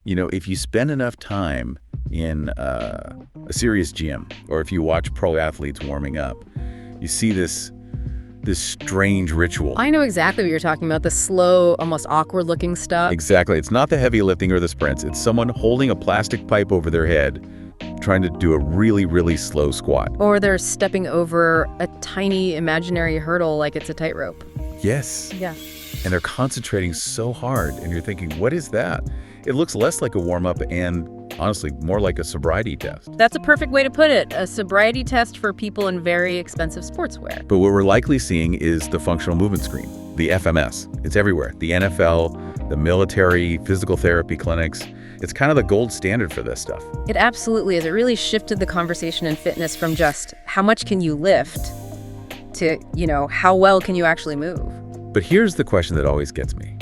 If you spend enough time in a serious gym, or if you watch pro athletes warming up, you see this strange ritual. I know exactly what you're talking about, the slow, almost awkward-looking stuff. Exactly. It's not the heavy lifting or the sprints. It's someone holding a plastic pipe over their head, trying to do a really, really slow squat. Or they're stepping over a tiny imaginary hurdle like it's a tightrope. Yes. Yeah. And they're concentrating so hard, and you're thinking, what is that? It looks less like a warm-up and, honestly, more like a sobriety test. That's a perfect way to put it, a sobriety test for people in very expensive sportswear. But what we're likely seeing is the functional movement screen, the FMS. It's everywhere. The NFL, the military, physical therapy clinics. It's kind of the gold standard for this stuff. It absolutely is. It really shifted the conversation in fitness from just how much can you lift to, how well can you actually move? But here's the question that always gets me.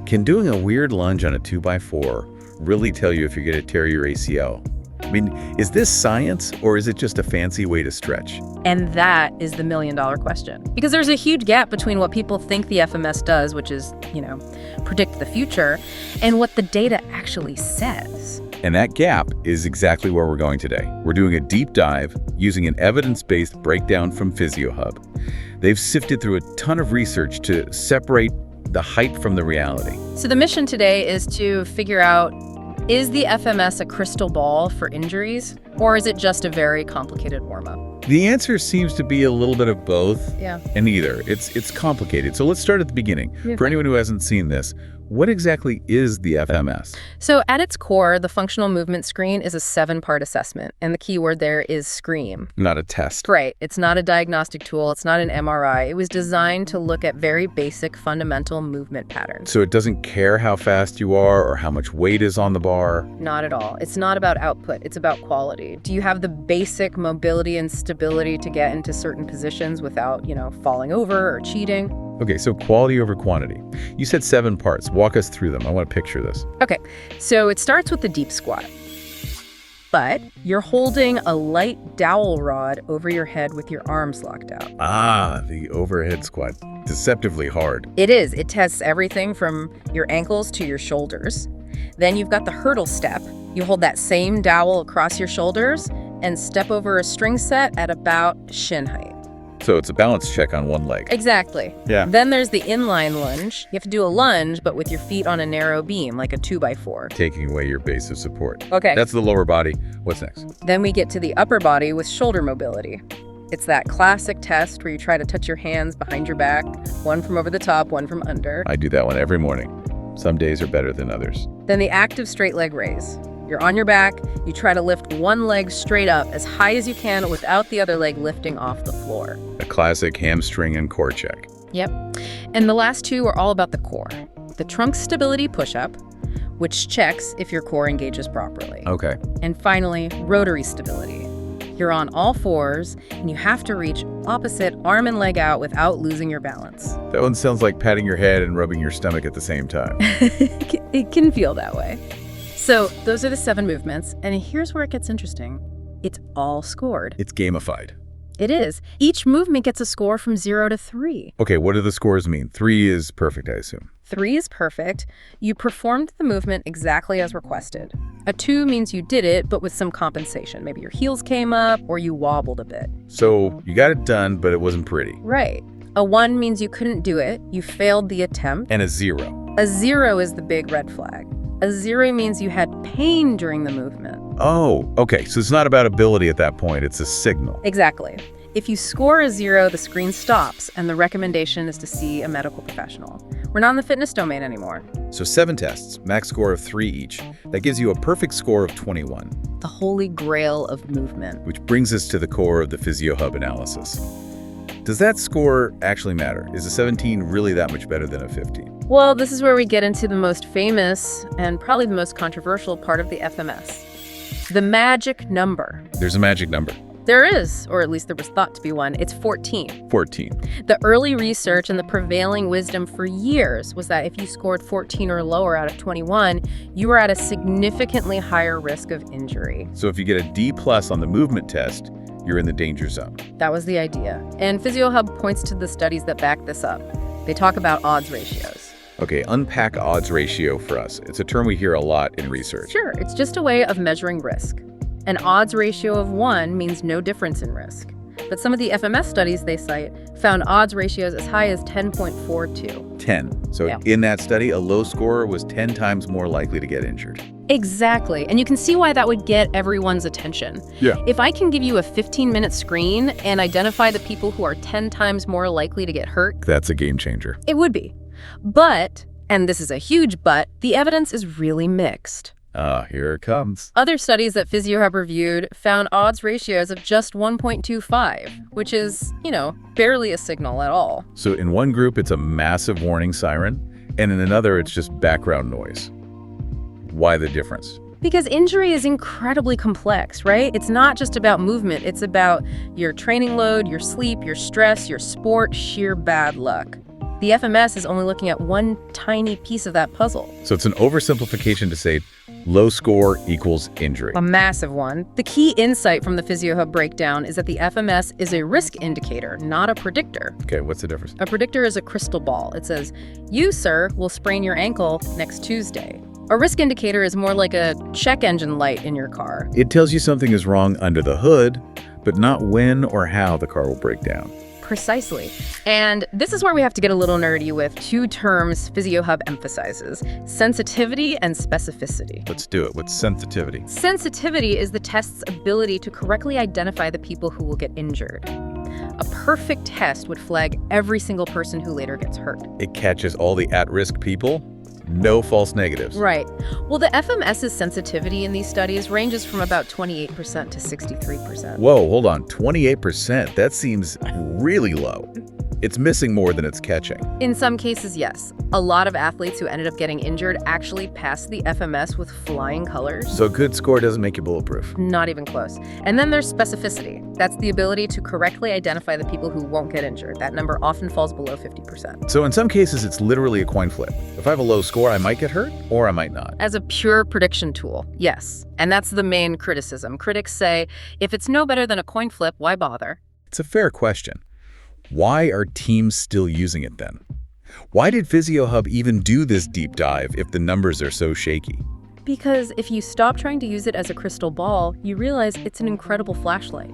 Can doing a weird lunge on a 2x4 really tell you if you're going to tear your ACL? I mean, is this science or is it just a fancy way to stretch? And that is the million-dollar question. Because there's a huge gap between what people think the FMS does, which is, predict the future, and what the data actually says. And that gap is exactly where we're going today. We're doing a deep dive using an evidence-based breakdown from Physio. They've sifted through a ton of research to separate the hype from the reality. So the mission today is to figure out, is the FMS a crystal ball for injuries, or is it just a very complicated warm-up? The answer seems to be a little bit of both. Yeah. And neither. It's complicated. So let's start at the beginning. Yeah. For anyone who hasn't seen this, what exactly is the FMS? So at its core, the functional movement screen is a 7-part assessment, and the key word there is SCREAM. Not a test. Right. It's not a diagnostic tool. It's not an MRI. It was designed to look at very basic fundamental movement patterns. So it doesn't care how fast you are or how much weight is on the bar? Not at all. It's not about output. It's about quality. Do you have the basic mobility and stability to get into certain positions without, falling over or cheating? Okay, so quality over quantity. You said 7 parts. Walk us through them. I want to picture this. Okay, so it starts with the deep squat. But you're holding a light dowel rod over your head with your arms locked out. Ah, the overhead squat. Deceptively hard. It is. It tests everything from your ankles to your shoulders. Then you've got the hurdle step. You hold that same dowel across your shoulders and step over a string set at about shin height. So it's a balance check on one leg. Exactly. Yeah. Then there's the inline lunge. You have to do a lunge, but with your feet on a narrow beam, like a 2x4. Taking away your base of support. Okay. That's the lower body. What's next? Then we get to the upper body with shoulder mobility. It's that classic test where you try to touch your hands behind your back, one from over the top, one from under. I do that one every morning. Some days are better than others. Then the active straight leg raise. You're on your back, you try to lift one leg straight up as high as you can without the other leg lifting off the floor. A classic hamstring and core check. Yep. And the last two are all about the core. The trunk stability push-up, which checks if your core engages properly. Okay. And finally, rotary stability. You're on all fours, and you have to reach opposite arm and leg out without losing your balance. That one sounds like patting your head and rubbing your stomach at the same time. It can feel that way. So those are the 7 movements, and here's where it gets interesting. It's all scored. It's gamified. It is. Each movement gets a score from 0 to 3. Okay, what do the scores mean? 3 is perfect, I assume. 3 is perfect. You performed the movement exactly as requested. A 2 means you did it, but with some compensation. Maybe your heels came up or you wobbled a bit. So you got it done, but it wasn't pretty. Right. A 1 means you couldn't do it. You failed the attempt. And a 0. A 0 is the big red flag. A 0 means you had pain during the movement. Oh, okay. So it's not about ability at that point. It's a signal. Exactly. If you score a 0, the screen stops, and the recommendation is to see a medical professional. We're not in the fitness domain anymore. So 7 tests, max score of 3 each. That gives you a perfect score of 21. The holy grail of movement. Which brings us to the core of the Physio analysis. Does that score actually matter? Is a 17 really that much better than a 15? Well, this is where we get into the most famous and probably the most controversial part of the FMS. The magic number. There's a magic number. There is, or at least there was thought to be one. It's 14. 14. The early research and the prevailing wisdom for years was that if you scored 14 or lower out of 21, you were at a significantly higher risk of injury. So if you get a D+ on the movement test, you're in the danger zone. That was the idea. And Physio points to the studies that back this up. They talk about odds ratios. Okay, unpack odds ratio for us. It's a term we hear a lot in research. Sure, it's just a way of measuring risk. An odds ratio of 1 means no difference in risk. But some of the FMS studies they cite found odds ratios as high as 10.42. 10. So Yeah. in that study, a low scorer was 10 times more likely to get injured. Exactly, and you can see why that would get everyone's attention. Yeah. If I can give you a 15-minute screen and identify the people who are 10 times more likely to get hurt, That's a game changer. it would be. But, and this is a huge but, the evidence is really mixed. Here it comes. Other studies that Physio have reviewed found odds ratios of just 1.25, which is, barely a signal at all. So in one group, it's a massive warning siren, and in another, it's just background noise. Why the difference? Because injury is incredibly complex, right? It's not just about movement. It's about your training load, your sleep, your stress, your sport, sheer bad luck. The FMS is only looking at one tiny piece of that puzzle. So it's an oversimplification to say low score equals injury. A massive one. The key insight from the Physio Hub breakdown is that the FMS is a risk indicator, not a predictor. Okay, what's the difference? A predictor is a crystal ball. It says, you, sir, will sprain your ankle next Tuesday. A risk indicator is more like a check engine light in your car. It tells you something is wrong under the hood, but not when or how the car will break down. Precisely. And this is where we have to get a little nerdy with two terms Physio Hub emphasizes: sensitivity and specificity. Let's do it. What's sensitivity? Sensitivity is the test's ability to correctly identify the people who will get injured. A perfect test would flag every single person who later gets hurt. It catches all the at-risk people, no false negatives. Right. Well, the FMS's sensitivity in these studies ranges from about 28% to 63%. Whoa, hold on. 28%? That seems really low. It's missing more than it's catching. In some cases, yes. A lot of athletes who ended up getting injured actually passed the FMS with flying colors. So a good score doesn't make you bulletproof. Not even close. And then there's specificity. That's the ability to correctly identify the people who won't get injured. That number often falls below 50%. So in some cases, it's literally a coin flip. If I have a low score, I might get hurt or I might not. As a pure prediction tool, yes. And that's the main criticism. Critics say, if it's no better than a coin flip, why bother? It's a fair question. Why are teams still using it then? Why did Physio Hub even do this deep dive if the numbers are so shaky? Because if you stop trying to use it as a crystal ball, you realize it's an incredible flashlight.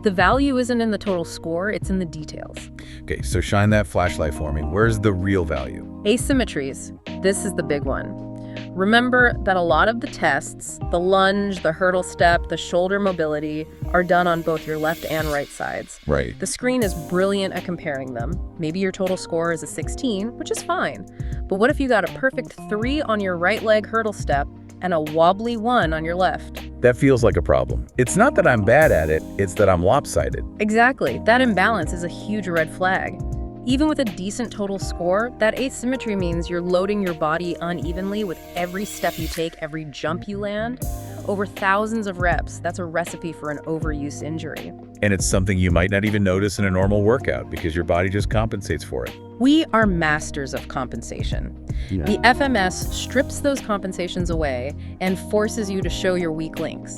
The value isn't in the total score, it's in the details. Okay, so shine that flashlight for me. Where's the real value? Asymmetries. This is the big one. Remember that a lot of the tests, the lunge, the hurdle step, the shoulder mobility, are done on both your left and right sides. Right. The screen is brilliant at comparing them. Maybe your total score is a 16, which is fine. But what if you got a perfect 3 on your right leg hurdle step and a wobbly 1 on your left? That feels like a problem. It's not that I'm bad at it, it's that I'm lopsided. Exactly. That imbalance is a huge red flag. Even with a decent total score, that asymmetry means you're loading your body unevenly with every step you take, every jump you land. Over thousands of reps, that's a recipe for an overuse injury. And it's something you might not even notice in a normal workout because your body just compensates for it. We are masters of compensation. Yeah. The FMS strips those compensations away and forces you to show your weak links.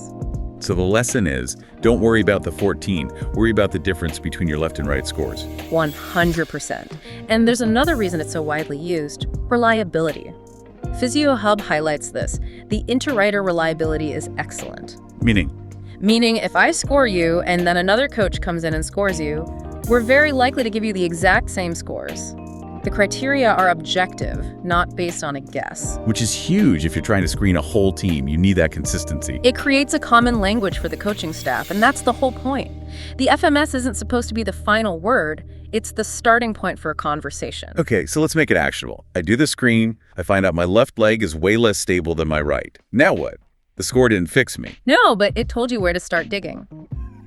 So the lesson is, don't worry about the 14, worry about the difference between your left and right scores. 100%. And there's another reason it's so widely used: reliability. Physio Hub highlights this. The inter-rider reliability is excellent. Meaning if I score you and then another coach comes in and scores you, we're very likely to give you the exact same scores. The criteria are objective, not based on a guess. Which is huge if you're trying to screen a whole team. You need that consistency. It creates a common language for the coaching staff, and that's the whole point. The FMS isn't supposed to be the final word, it's the starting point for a conversation. Okay, so let's make it actionable. I do the screen, I find out my left leg is way less stable than my right. Now what? The score didn't fix me. No, but it told you where to start digging.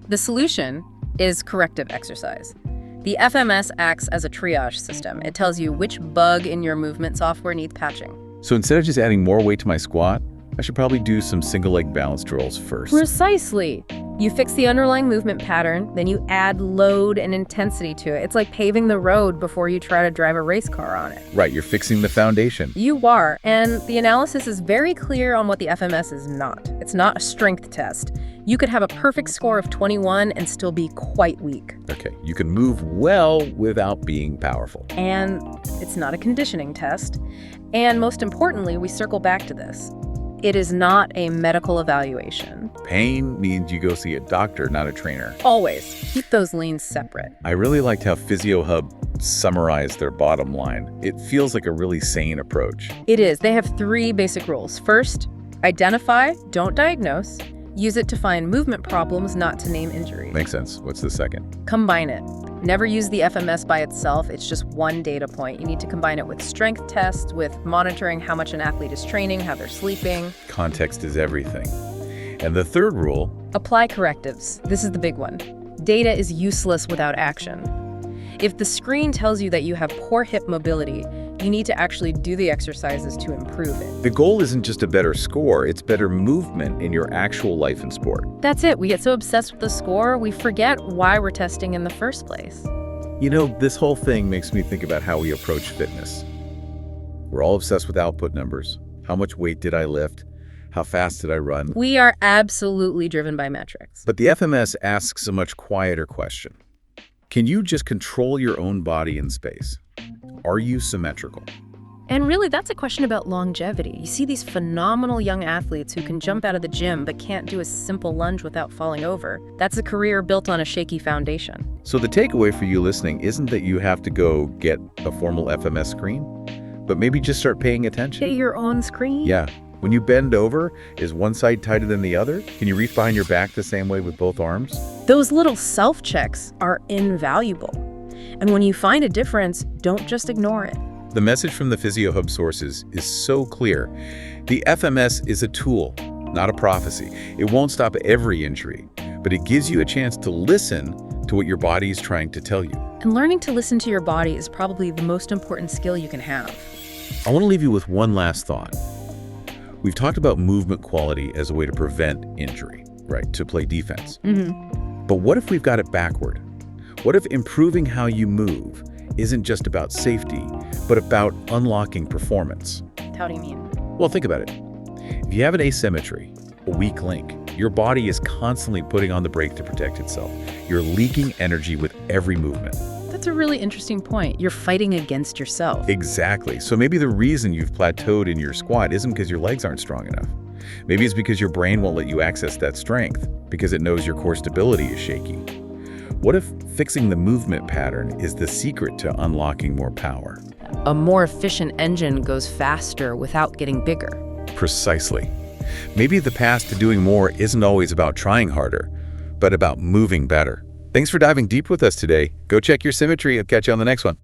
The solution is corrective exercise. The FMS acts as a triage system. It tells you which bug in your movement software needs patching. So instead of just adding more weight to my squat, I should probably do some single leg balance drills first. Precisely. You fix the underlying movement pattern, then you add load and intensity to it. It's like paving the road before you try to drive a race car on it. Right, you're fixing the foundation. You are, and the analysis is very clear on what the FMS is not. It's not a strength test. You could have a perfect score of 21 and still be quite weak. Okay, you can move well without being powerful. And it's not a conditioning test. And most importantly, we circle back to this. It is not a medical evaluation. Pain means you go see a doctor, not a trainer. Always keep those lanes separate. I really liked how Physio Hub summarized their bottom line. It feels like a really sane approach. It is. They have 3 basic rules. First, identify, don't diagnose. Use it to find movement problems, not to name injuries. Makes sense. What's the second? Combine it. Never use the FMS by itself. It's just one data point. You need to combine it with strength tests, with monitoring how much an athlete is training, how they're sleeping. Context is everything. And the third rule, apply correctives. This is the big one. Data is useless without action. If the screen tells you that you have poor hip mobility, you need to actually do the exercises to improve it. the goal isn't just a better score, it's better movement in your actual life and sport. That's it. We get so obsessed with the score, we forget why we're testing in the first place. You know, this whole thing makes me think about how we approach fitness. We're all obsessed with output numbers. How much weight did I lift? How fast did I run? We are absolutely driven by metrics. But the FMS asks a much quieter question. Can you just control your own body in space? Are you symmetrical? And really, that's a question about longevity. You see these phenomenal young athletes who can jump out of the gym but can't do a simple lunge without falling over. That's a career built on a shaky foundation. So the takeaway for you listening isn't that you have to go get a formal FMS screen, but maybe just start paying attention. Get your own screen? Yeah. When you bend over, is one side tighter than the other? Can you reach behind your back the same way with both arms? Those little self-checks are invaluable. And when you find a difference, don't just ignore it. The message from the Physio Hub sources is so clear. The FMS is a tool, not a prophecy. It won't stop every injury, but it gives you a chance to listen to what your body is trying to tell you. And learning to listen to your body is probably the most important skill you can have. I want to leave you with one last thought. We've talked about movement quality as a way to prevent injury, right? To play defense. But what if we've got it backward? What if improving how you move isn't just about safety, but about unlocking performance? How do you mean? Well, think about it. If you have an asymmetry, a weak link, your body is constantly putting on the brake to protect itself. You're leaking energy with every movement. That's a really interesting point. You're fighting against yourself. Exactly. So maybe the reason you've plateaued in your squat isn't because your legs aren't strong enough. Maybe it's because your brain won't let you access that strength because it knows your core stability is shaky. What if fixing the movement pattern is the secret to unlocking more power? A more efficient engine goes faster without getting bigger. Precisely. Maybe the path to doing more isn't always about trying harder, but about moving better. Thanks for diving deep with us today. Go check your symmetry. I'll catch you on the next one.